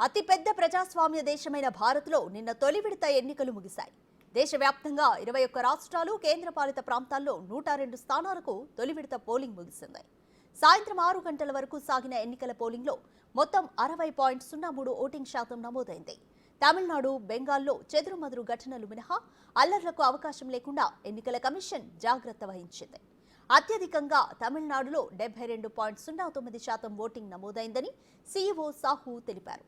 అతిపెద్ద ప్రజాస్వామ్య దేశమైన భారత్లో నిన్న తొలి విడత ఎన్నికలు ముగిశాయి. దేశవ్యాప్తంగా 21 రాష్ట్రాలు కేంద్రపాలిత ప్రాంతాల్లో 102 స్థానాలకు తొలి విడత పోలింగ్ ముగిసింది. సాయంత్రం 6 గంటల వరకు సాగిన ఎన్నికల పోలింగ్లో మొత్తం 60.03 ఓటింగ్ శాతం నమోదైంది. తమిళనాడు, బెంగాల్లో చెదురుమదురు ఘటనలు మినహా అల్లర్లకు అవకాశం లేకుండా ఎన్నికల కమిషన్ జాగ్రత్త వహించింది. అత్యధికంగా తమిళనాడులో 72.09% ఓటింగ్ నమోదైందని సీఈఓ సాహు తెలిపారు.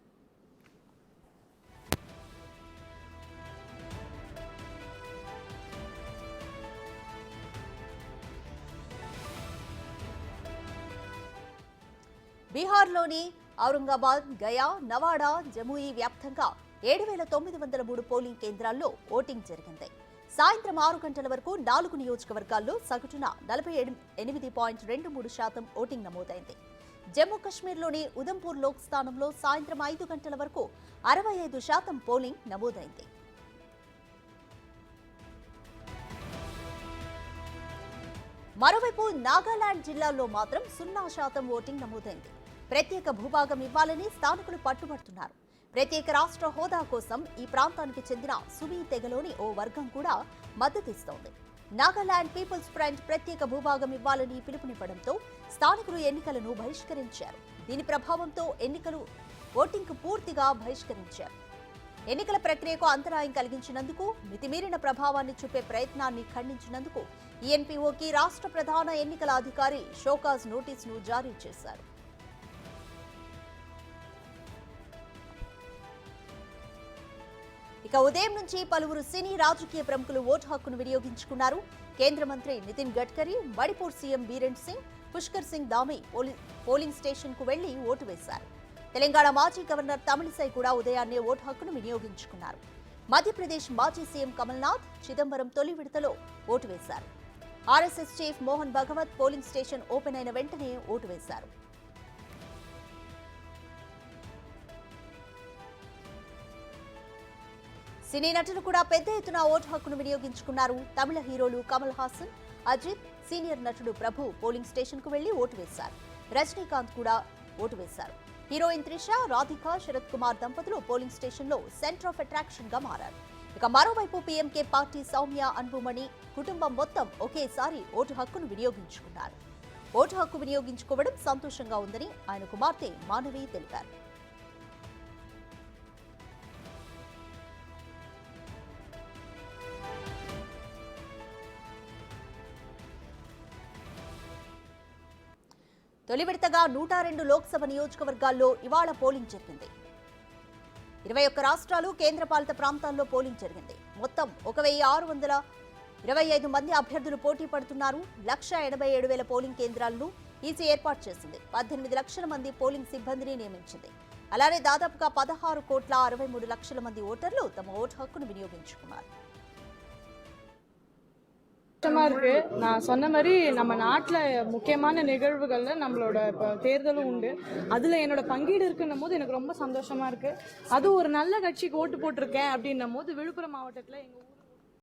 బీహార్లోని ఔరంగాబాద్, గయా, నవాడా, జముయి వ్యాప్తంగా 7,903 పోలింగ్ కేంద్రాల్లో ఓటింగ్ జరిగింది. సాయంత్రం 6 గంటల వరకు 4 నియోజకవర్గాల్లో సగటున 48.23% ఓటింగ్ నమోదైంది. జమ్మూ కశ్మీర్లోని ఉదంపూర్ లోక్ స్థానంలో సాయంత్రం 5 గంటల వరకు 65% పోలింగ్ నమోదైంది. మరోవైపు నాగాలాండ్ జిల్లాలో మాత్రం 0% ఓటింగ్ నమోదైంది. ప్రత్యేక భూభాగం ఇవ్వాలని స్థానికులు పట్టుబడుతున్నారు. ప్రత్యేక రాష్ట్ర హోదా కోసం ఈ ప్రాంతానికి చెందిన సుమీ తెగలోని ఓ వర్గం కూడా మద్దతిస్తోంది. నాగాలాండ్ పీపుల్స్ ఫ్రంట్ ప్రత్యేక భూభాగం ఇవ్వాలని పిలుపునివ్వడంతో స్థానికులు ఎన్నికలను బహిష్కరించారు. దీని ప్రభావంతో ఎన్నికలు ఓటింగ్కు పూర్తిగా బహిష్కరించారు. ఎన్నికల ప్రక్రియకు అంతరాయం కలిగించినందుకు, మితిమీరిన ప్రభావాన్ని చూపే ప్రయత్నాన్ని ఖండించినందుకు ఈఎన్పీఓకి రాష్ట్ర ప్రధాన ఎన్నికల అధికారి షోకాజ్ నోటీసును జారీ చేశారు. ఇక ఉదయం నుంచి పలువురు సినీ రాజకీయ ప్రముఖులు ఓటు హక్కును వినియోగించుకున్నారు. కేంద్ర మంత్రి Nitin Gadkari, Manipur CM Biren Singh, Pushkar Singh Dhami polling station కు వెళ్లి ఓటు వేశారు. తెలంగాణ మాజీ గవర్నర్ తమిళిసై కూడా ఉదయాన్నే ఓటు హక్కును వినియోగించుకున్నారు. మధ్యప్రదేశ్ మాజీ సీఎం కమల్నాథ్, చిదంబరం తొలి విడతలో ఓటు వేశారు. RSS chief Mohan Bhagwat polling station open అయిన వెంటనే ఓటు వేశారు. సినీ నటులు కూడా పెద్ద ఎత్తున ఓటు హక్కును వినియోగించుకున్నారు. తమిళ హీరోలు కమల్ హాసన్, అజిత్, సీనియర్ నటుడు ప్రభు పోలింగ్ స్టేషన్ కు వెళ్లి ఓటు వేశారు. రజనీకాంత్ కూడా ఓటు వేశారు. హీరోయిన్ త్రిష, రాధిక, శరత్ కుమార్ దంపతులు పోలింగ్ స్టేషన్ లో సెంటర్ ఆఫ్ అట్రాక్షన్ గా మారారు. ఇక మరోవైపు పీఎంకే పార్టీ సౌమ్య, అన్బుమణి కుటుంబం మొత్తం ఒకేసారి ఓటు హక్కును వినియోగించుకున్నారు. ఓటు హక్కు వినియోగించుకోవడం సంతోషంగా ఉందని ఆయన కుమార్తె మానవి తెలిపారు. తొలి విడతగా 102 లోక్సభ నియోజకవర్గాల్లో ఇవాళ పోలింగ్ జరిగింది. 21 రాష్ట్రాలు కేంద్రపాలిత ప్రాంతాల్లో పోలింగ్ జరిగింది. మొత్తం 1,625 మంది అభ్యర్థులు పోటీ పడుతున్నారు. 1,87,000 పోలింగ్ కేంద్రాలను ఈసీ ఏర్పాటు చేసింది. 18 లక్షల మంది పోలింగ్ సిబ్బందిని నియమించింది. అలానే దాదాపుగా 16,63,00,000 మంది ఓటర్లు తమ ఓటు హక్కును వినియోగించుకున్నారు. இருக்கு. நான் சொன்ன மாதிரி நம்ம நாட்டில் முக்கியமான நிகழ்வுகள்ல நம்மளோட இப்போ தேர்தலும் உண்டு. அதில் என்னோட பங்கீடு இருக்குன்னும் போது எனக்கு ரொம்ப சந்தோஷமா இருக்கு. அது ஒரு நல்ல கட்சிக்கு ஓட்டு போட்டிருக்கேன் அப்படின்னும் போது விழுப்புரம் மாவட்டத்தில் எங்கள்